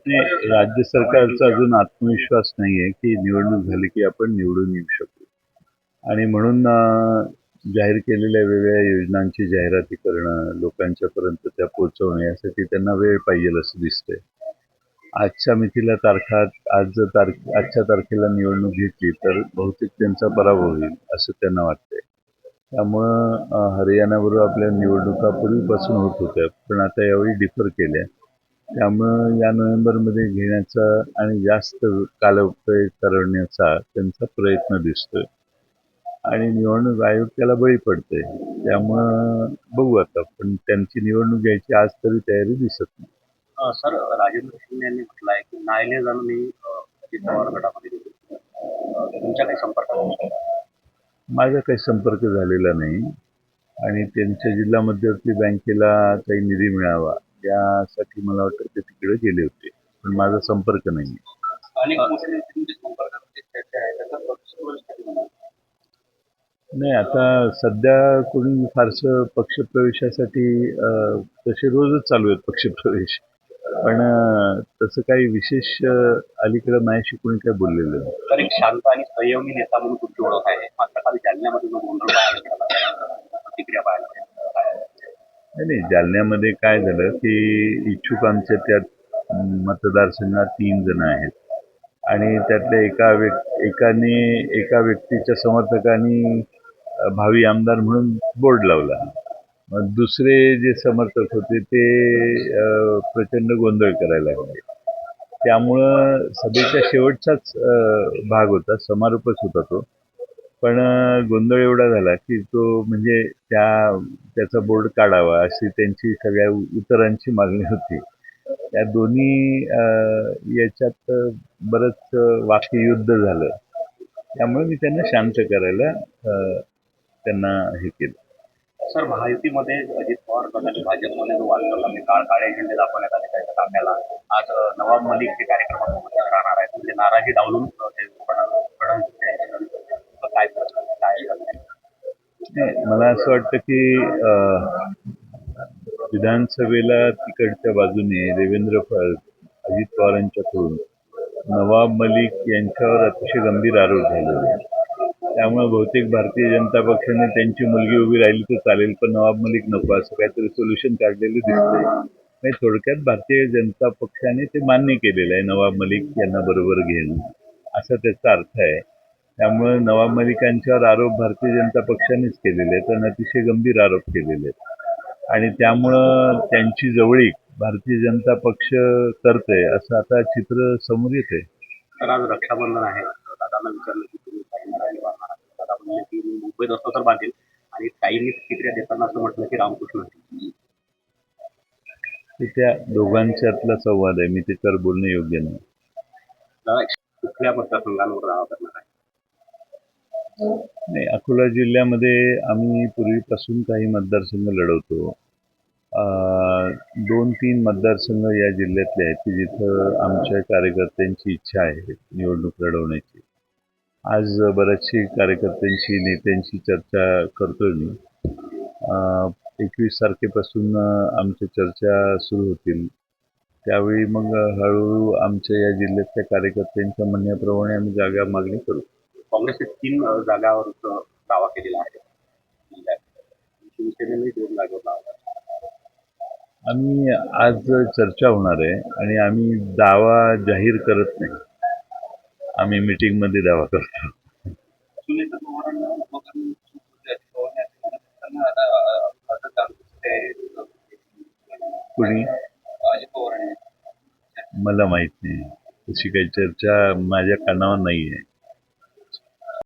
राज्य सरकारचा अजून आत्मविश्वास नाहीये की निवडणूक झाली की आपण निवडून येऊ शकू आणि म्हणून जाहीर केलेल्या वेगवेगळ्या योजनांची जाहिराती करणं, लोकांच्यापर्यंत त्या पोहोचवणं यासाठी त्यांना वेळ पाहिजेल असं दिसतंय. आजच्या मितीला आजच्या तारखेला निवडणूक घेतली तर बहुतेक त्यांचा पराभव होईल असं त्यांना वाटतंय. त्यामुळं हरियाणाबरोबर आपल्या निवडणुका पूर्वीपासून होत होत्या, पण आता यावेळी डिफर केल्या. त्यामुळं या नोव्हेंबरमध्ये घेण्याचा आणि जास्त कालव्यय करण्याचा त्यांचा प्रयत्न दिसतोय आणि निवडणूक आयोग त्याला बळी पडतंय. त्यामुळं बघू आता, पण त्यांची निवडणूक घ्यायची आज तरी तयारी दिसत नाही. सर, राजेंद्र शिंदे यांनी म्हटलं आहे की नाईलाजानं मी अजित पवार गटामध्ये गेलो. तुमच्या काही संपर्कात? माझा काही संपर्क झालेला नाही आणि त्यांच्या जिल्हा मध्यवर्ती बँकेला काही निधी मिळावा यासाठी मला वाटतं ते तिकडे गेले होते, पण माझा संपर्क नाही. नाही, आता सध्या कोणी फारसं पक्षप्रवेशासाठी तसे रोजच चालू आहेत पक्षप्रवेश, पण तसं काही विशेष अलीकडे माझ्याशी कोणी काय बोललेलं नाही. तर एक शांत आणि संयमी नेता म्हणून तुमची ओळख आहे, मात्र काल जालन्यामध्ये जो गोंधळ प्रतिक्रिया नाही, जालन्यामध्ये काय झालं की इच्छुकांच्या त्यात मतदारसंघात 3 जण आहेत आणि त्यातल्या एका व्यक्तीच्या समर्थकांनी भावी आमदार म्हणून बोर्ड लावला. मग दुसरे जे समर्थक होते ते प्रचंड गोंधळ करायला लागले. त्यामुळं सभेच्या शेवटचाच भाग होता, समारोपच होता तो, पण गोंधळ एवढा झाला की तो म्हणजे त्याचा बोर्ड काढावा अशी त्यांची सगळ्या इतरांची मागणी होती. त्या दोन्ही याच्यात बरंच वाक्ययुद्ध झालं. त्यामुळे मी त्यांना शांत करायला त्यांना हे केलं. सर, महायुतीमध्ये अजित पवार गटाने भाजपमध्ये जो वाद चालला म्हणजे काळे झेंडे दाखवण्यात आले त्याच्या ताफ्याला, आज नवाब मलिक हे कार्यक्रमात उपस्थित राहणार आहेत, म्हणजे नाराजी डावलून मला असं वाटतं की विधानसभेला तिकडच्या बाजूने अजित पवारांच्याकडून नवाब मलिक यांच्यावर अतिशय गंभीर आरोप झालेले आहेत. त्यामुळे बहुतेक भारतीय जनता पक्षाने त्यांची मुलगी उभी राहिली तर चालेल, पण नवाब मलिक नको असं काहीतरी सोल्युशन काढलेलं दिसतंय. म्हणजे थोडक्यात भारतीय जनता पक्षाने ते मान्य केलेलं आहे, नवाब मलिक यांना बरोबर घेणं असा त्याचा अर्थ आहे. त्यामुळे नवाब मलिकांच्यावर आरोप भारतीय जनता पक्षानेच केलेले आहेत आणि अतिशय गंभीर आरोप केलेले आहेत आणि त्यामुळं त्यांची जवळीक भारतीय जनता पक्ष करतोय असं आता चित्र समोर येते. तर आज रक्षाबंधन आहे, दादांना विचारलं की तुम्ही दादा म्हणले की मी मुंबईत असतो तर बांधेल, आणि ताईंनी प्रतिक्रिया देताना असं म्हटलं की रामकृष्ण. त्या दोघांच्यातला संवाद आहे, मी त्याच्यावर बोलणं योग्य नाही. कुठल्या मतदारसंघांवर दावा करणार आहे? नाही, अकोला जिल्ह्यामध्ये आम्ही पूर्वीपासून काही मतदारसंघ लढवतो. 2-3 मतदारसंघ या जिल्ह्यातले आहेत की जिथं आमच्या कार्यकर्त्यांची इच्छा आहे निवडणूक लढवण्याची. आज बऱ्याचशी कार्यकर्त्यांशी, नेत्यांशी चर्चा करतोय मी. 21 तारखेपासून आमच्या चर्चा सुरू होतील. त्यावेळी मग हळूहळू आमच्या या जिल्ह्यातल्या कार्यकर्त्यांच्या म्हणण्याप्रमाणे आम्ही जागा मागणी करू. काँग्रेसने 3 जागावर दावा केलेला आहे, शिवसेनेने 2 जागेवर दावा. आम्ही आज चर्चा होणार आहे आणि आम्ही दावा जाहीर करत नाही, आम्ही मीटिंगमध्ये दावा करतो. कुणी? मला माहित नाही, तशी काही चर्चा माझ्या कानावर नाही आहे.